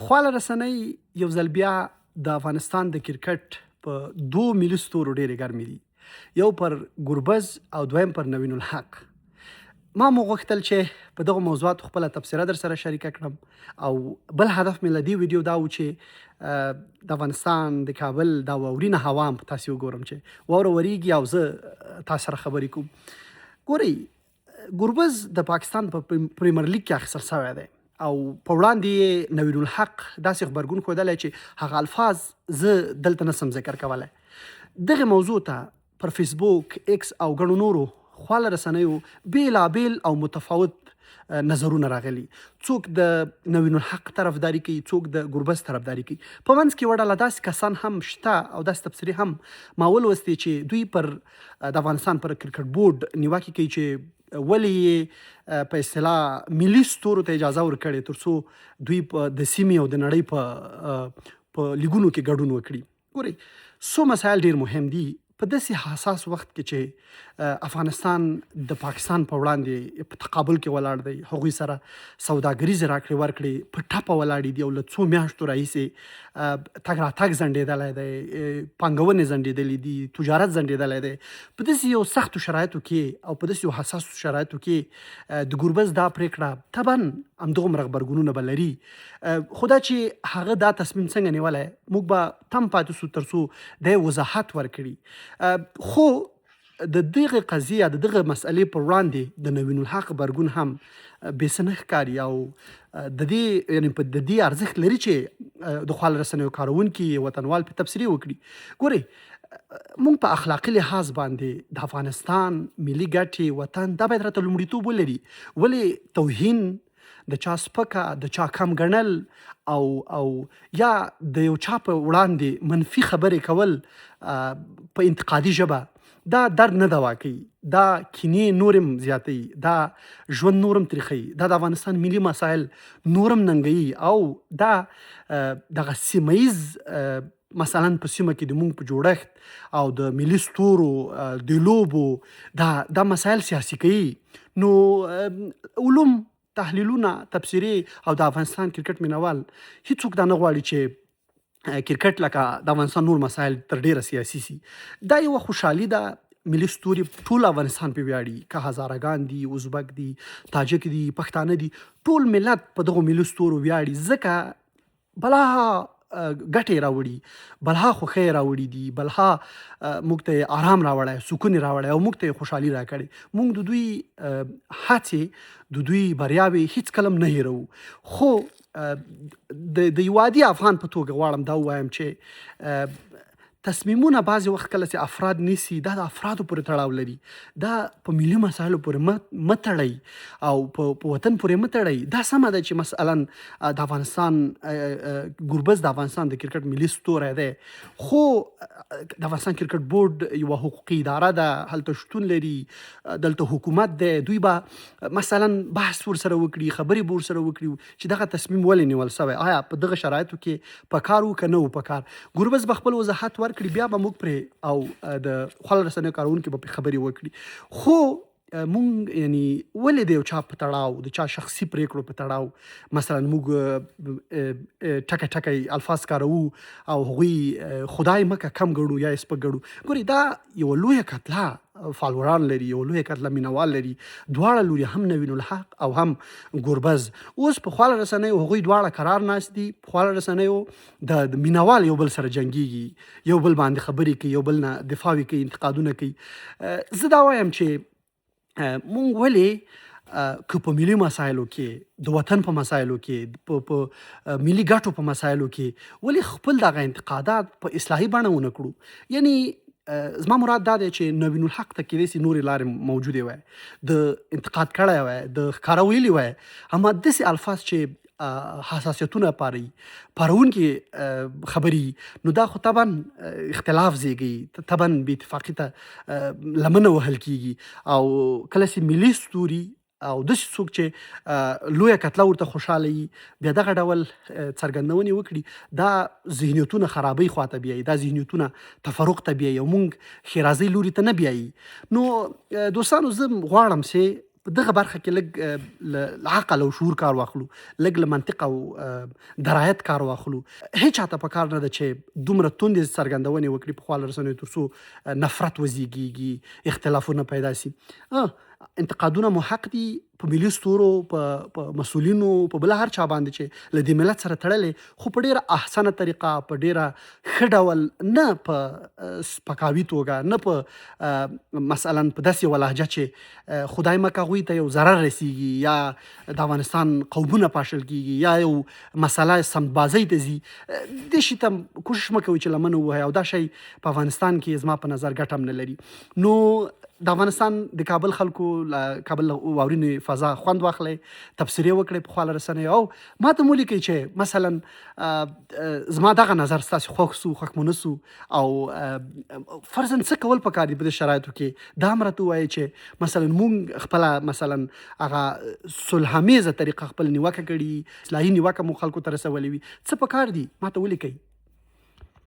خواله رسنۍ یو ځل بیا د افغانستان د کرکټ په دوه ملي ستورو ډېرې ګرمې دي. یو پر ګربز او دویم پر نوین-ال-حق. ما غوښتل چې په دغه موضوعاتو خپله تبصره در سره شریکه کړم او بل هدف مې له دې ویډیو دا و چې د افغانستان د کابل دا واورینه هوا هم په تاسې وګورم چې واوره وریږي او زه تاسو سره خبرې کوم. ګورئ، ګربز د پاکستان په پریمیر لیګ کې اخیستل شوی دی او په وړاندې یې نوین-ال-حق داسې خبرګون ښودلی چې هغه الفاظ زه دلته نسم ذکر کولی. دغه موضوع ته پر فیسبوک، ایکس او ګڼو نورو خواله رسنیو بیلابیل او متفاوت نظرونه راغلي. څوک د نوین-ال-حق طرفداري کوي، څوک د ګربز طرفداري کوي. په منځ کې یوه ډله داسې کسان هم شته او داسې تبصرې هم ما ولوستې چې دوی پر د افغانستان پر کرکټ بورډ نیوکې کوي چې ولې یې په اصطلاح ملي ستورو ته اجازه ورکړې تر څو دوی په د سیمې او د نړۍ په لیګونو کې ګډون وکړي. ګورئ، څو مسایل ډېر مهم دي په داسې حساس وخت کې چې افغانستان د پاکستان په وړاندې په تقابل کې ولاړ دی. هغوی سره سوداګریزې راکړې ورکړې په ټپه ولاړې دي او له څو میاشتو راهیسې تګ راتګ ځنډېدلی دی، پانګونې ځنډېدلې دي، تجارت ځنډېدلی دی. په داسې یو سختو شرایطو کې او په داسې یو حساسو شرایطو کې د ګربز دا پرېکړه طبعا همدغومره غبرګونونه به لري. خو دا چې هغه دا تصمیم څنګه نیولی، موږ به تم پاتې سو تر څو دی وضاحت ورکړي. خو د دغه قضیه د دغه مسئلې پر وړاندې د نوین-ال-حق غبرګون هم بې څه نه ښکاري او د دې یعنې په د دې ارزښت لري چې د خواله رسنیو کاروونکي وطنوال پرې تبصرې وکړي. ګورئ، موږ په اخلاقي لحاظ باندې د افغانستان ملي ګټې وطن دا باید راته لومړیتوب ولري. ولې توهین، د چا سپکه، د چا کم ګڼل او یا د یو چا په وړاندې منفي خبرې کول په انتقادي ژبه دا درد نه دوا کوي، دا کینې نورم زیاتوي، دا ژوند نورم تریخوي، دا د افغانستان ملي مسایل نورم ننګوي او دا دغه سیمه ییز مثلا په سیمه کې د موږ په جوړښت او د ملي ستورو د لوبو دا مسایل سیاسي کوي. نو علوم، تحلیلونه، تبصرې او د افغانستان کرکټ مینوال هیڅوک دا نه غواړي چې کرکټ لکه د افغانستان نور مسایل تر ډیره سیاسي سي. دا یوه خوشحالي ده. ملي ستوري ټول افغانستان پې ویاړي، که هزارهګان دي، ازبک دي، تاجک دي، پښتانه دي، ټول ملت په دغو ملي ستورو ویاړي ځکه بلا ګټې راوړي، بلها خوښۍ راوړي دي، بلها موږ ته آرام راوړی، سکون راوړی او موږ ته خوشحالي راکړې. موږ د دوی هڅې، د دوی بریاوې هیڅ کله نه هیرو. خو د یو عادي افغان په توګه غواړم دا ووایم چې تصمیمونه بعضې وخت کله چې افراد نیسي دا د افرادو پورې تړاو لري. دا په ملي مسایلو پورې مه تړئ او په وطن پورې مه تړئ. دا سمه ده چې مثلا د افغانستان ګربز د افغانستان د کرکټ ملي ستوری دی، خو د افغانستان کرکټ بورډ یوه حقوقي اداره ده، هلته شتون لري، دلته حکومت دی. دوی به مثلا بحث ورسره وکړي، خبرې به ورسره وکړي چې دغه تصمیم ولې نیول سوی، آیا په دغه شرایطو کې په کار و که نه و په کار. ګربز به خپل وضاحت ورکړي، بیا به موږ پرې او د خواله رسنیو کاروونکي به پرې خبرې وکړي. خو مونږ یعنی ولې د یو چا په تړاو، د چا شخصي پرېکړو په تړاو مثلا موږ ټکه ټکی الفاظ کاروو او هغوی خدای مکه کم ګړو یا یې سپک ګړو. ګورئ، دا یوه لویه کتله فالوران لري، یوه لویه کتله مینوال لري، دواړه لوري هم نوین-ال-حق او هم ګربز. اوس په خواله رسنیو هغوی دواړه قرار ناست دي. په خواله رسنیو د مینوال یو بل سره جنګیږي، یو بل باندې خبرې کوي، یو بل نه دفاع کوي، انتقادونه کوي. زه دا وایم چې مونږ ولې که په ملي مسایلو کې، د وطن په مسایلو کې، په ملي ګټو په مسایلو کې ولې خپل دغه انتقادات په اصلاحي بڼه ونه کړو. یعنی زما مراد دا دی چې نوین-ال-حق ته کیدای سي نورې لارې موجودې وای، د انتقاد کړی وای، د ښکاره ویلي وای، همداسې الفاظ چې حساسیتونه پارونکي خبرې، نو دا خو طبعا اختلاف زیږوي، طبعا بې اتفاقي ته لمنه وهل کیږي. او کله چې ملي ستوري او داسې څوک چې لویه کتله ورته خوشحاله وي بیا دغه ډول څرګندونې وکړي، دا ذهنیتونه خرابۍ خواته بیایي، دا ذهنیتونه تفرق ته بیایي او موږ ښېرازۍ لوري ته نه بیایي. نو دوستانو، زه غواړم چې په دغه برخه کې لږ له عقل او شعور کار واخلو، لږ له منطق او درایت کار واخلو. هیڅ چاته پکار نه ده چې دومره توندې څرګندونې وکړي په خواله رسنیو تر څو نفرت وزېږېږي، اختلافونه پیدا سي. انتقادونه مو حق دي په ملي ستورو، په مسؤلینو، په بل هر چا باندې چې له دې ملت سره تړلې، خو په ډیره احسنه طریقه، په ډیره ښه ډول، نه په سپکاوي توګه، نه په مثلا په داسې یوه لهجه چې خدای مکه هغوی ته یو ضرر رسیږي، یا د افغانستان قومونه پاشل کیږي، یا یو مسله سمبازۍ ته ځي. دې شي ته کوشش مه کوئ چې لمن ووهئ، او دا شی په افغانستان کې زما په نظر ګټه هم نه لري. نو د افغانستان د کابل خلکو له کابل واورینې فضا خوند واخلئ، تبصرې وکړئ په خواله رسنیو، او ما ته مو لیکئ چې مثلا زما دغه نظر ستاسې خوښ سو، خوښ مو نه سو، او فرضاً څه کول پکار دي په دې شرایطو کې. دا هم راته ووایئ چې مثلا مونږ خپله مثلا هغه صلحامیزه طریقه خپل نیوکه کړي، اصلاحي نیوکه مو خلکو ته رسولې وي، څه پکار دي ما ته ولیکئ.